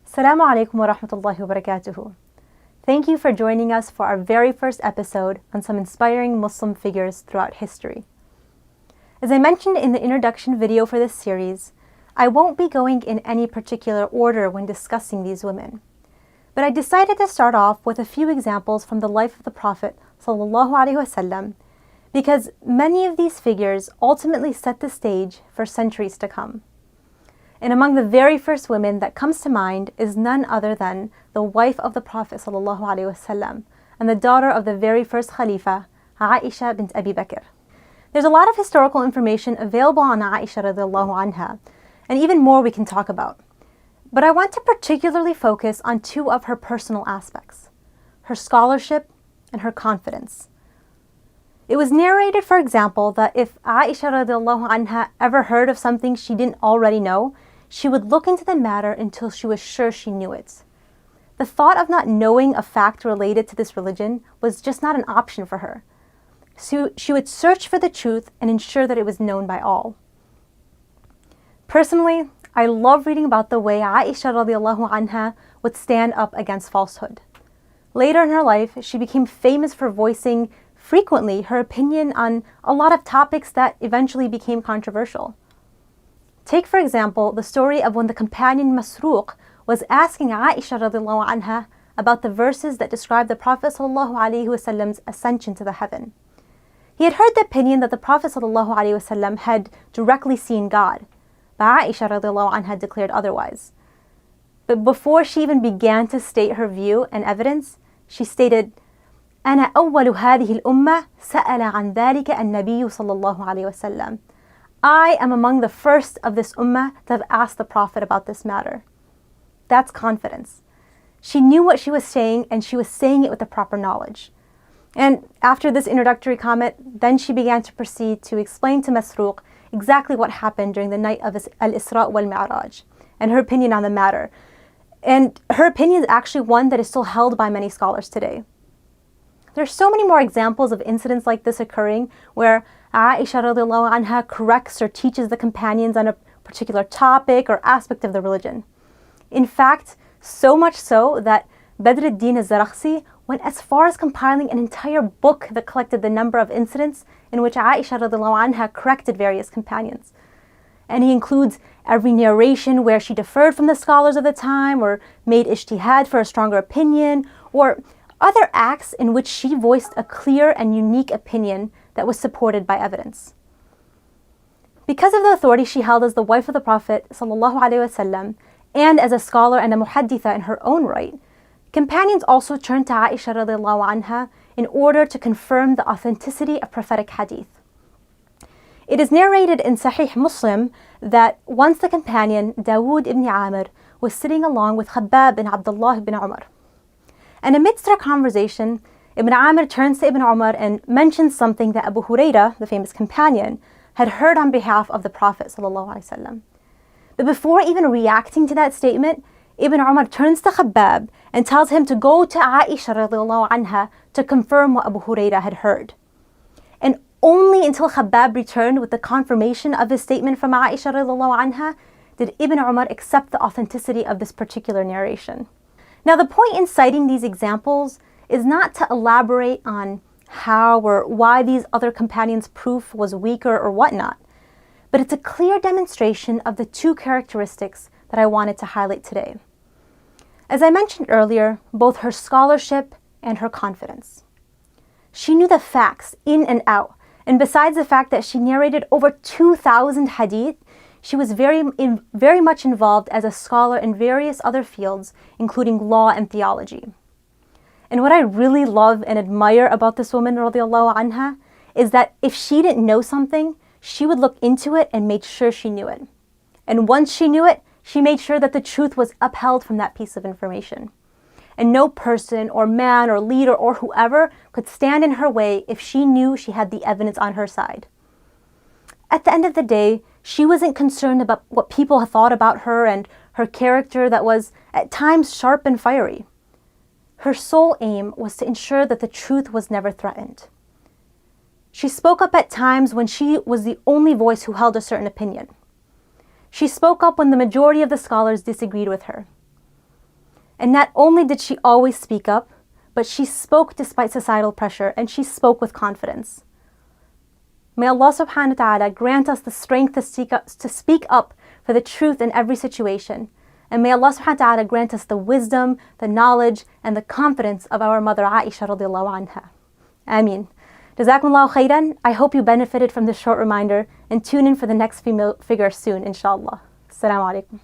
Assalamu alaikum wa rahmatullahi wa barakatuhu. Thank you for joining us for our very first episode on some inspiring Muslim figures throughout history. As I mentioned in the introduction video for this series, I won't be going in any particular order when discussing these women. But I decided to start off with a few examples from the life of the Prophet ﷺ, because many of these figures ultimately set the stage for centuries to come. And among the very first women that comes to mind is none other than the wife of the Prophet ﷺ and the daughter of the very first Khalifa, Aisha bint Abi Bakr. There's a lot of historical information available on Aisha radiallahu anha, and even more we can talk about. But I want to particularly focus on two of her personal aspects: her scholarship and her confidence. It was narrated, for example, that if Aisha radiallahu anha ever heard of something she didn't already know, she would look into the matter until she was sure she knew it. The thought of not knowing a fact related to this religion was just not an option for her. So she would search for the truth and ensure that it was known by all. Personally, I love reading about the way Aisha radiallahu anha would stand up against falsehood. Later in her life, she became famous for voicing frequently her opinion on a lot of topics that eventually became controversial. Take, for example, the story of when the companion Masruq was asking Aisha radiallahu anha about the verses that describe the Prophet ﷺ's ascension to the heaven. He had heard the opinion that the Prophet ﷺ had directly seen God, but Aisha radiallahu anha declared otherwise. But before she even began to state her view and evidence, she stated, أنا أول هذه الأمة سأل عن ذلك النبي صلى الله عليه وسلم. I am among the first of this ummah to have asked the Prophet about this matter. That's confidence. She knew what she was saying, and she was saying it with the proper knowledge. And after this introductory comment, then she began to proceed to explain to Masruq exactly what happened during the night of Al-Isra wal-Mi'raj and her opinion on the matter. And her opinion is actually one that is still held by many scholars today. There's so many more examples of incidents like this occurring where Aisha radiallahu anha corrects or teaches the companions on a particular topic or aspect of the religion. In fact, so much so that Badr ad-Din al-Zarakhsi went as far as compiling an entire book that collected the number of incidents in which Aisha radiallahu anha corrected various companions. And he includes every narration where she deferred from the scholars of the time or made ijtihad for a stronger opinion, or other acts in which she voiced a clear and unique opinion that was supported by evidence. Because of the authority she held as the wife of the Prophet ﷺ and as a scholar and a muhadditha in her own right, companions also turned to Aisha radiallahu anha in order to confirm the authenticity of prophetic hadith. It is narrated in Sahih Muslim that once the companion Dawood ibn Amr was sitting along with Khabbab bin Abdullah ibn Umar. And amidst their conversation, Ibn Amr turns to Ibn Umar and mentions something that Abu Huraira, the famous companion, had heard on behalf of the Prophet ﷺ. But before even reacting to that statement, Ibn Umar turns to Khabbab and tells him to go to Aisha radiallahu anha to confirm what Abu Huraira had heard. And only until Khabbab returned with the confirmation of his statement from Aisha radiallahu anha did Ibn Umar accept the authenticity of this particular narration. Now, the point in citing these examples is not to elaborate on how or why these other companions' proof was weaker or whatnot, but it's a clear demonstration of the two characteristics that I wanted to highlight today. As I mentioned earlier, both her scholarship and her confidence. She knew the facts in and out, and besides the fact that she narrated over 2,000 hadith, she was very much involved as a scholar in various other fields, including law and theology. And what I really love and admire about this woman, radiallahu anha, is that if she didn't know something, she would look into it and make sure she knew it. And once she knew it, she made sure that the truth was upheld from that piece of information. And no person or man or leader or whoever could stand in her way if she knew she had the evidence on her side. At the end of the day, she wasn't concerned about what people thought about her and her character that was at times sharp and fiery. Her sole aim was to ensure that the truth was never threatened. She spoke up at times when she was the only voice who held a certain opinion. She spoke up when the majority of the scholars disagreed with her. And not only did she always speak up, but she spoke despite societal pressure, and she spoke with confidence. May Allah subhanahu wa ta'ala grant us the strength to speak up for the truth in every situation. And may Allah subhanahu wa ta'ala grant us the wisdom, the knowledge, and the confidence of our mother Aisha radiallahu anha. Ameen. Jazakumullahu khairan. I hope you benefited from this short reminder, and tune in for the next female figure soon, inshallah. Assalamu alaikum.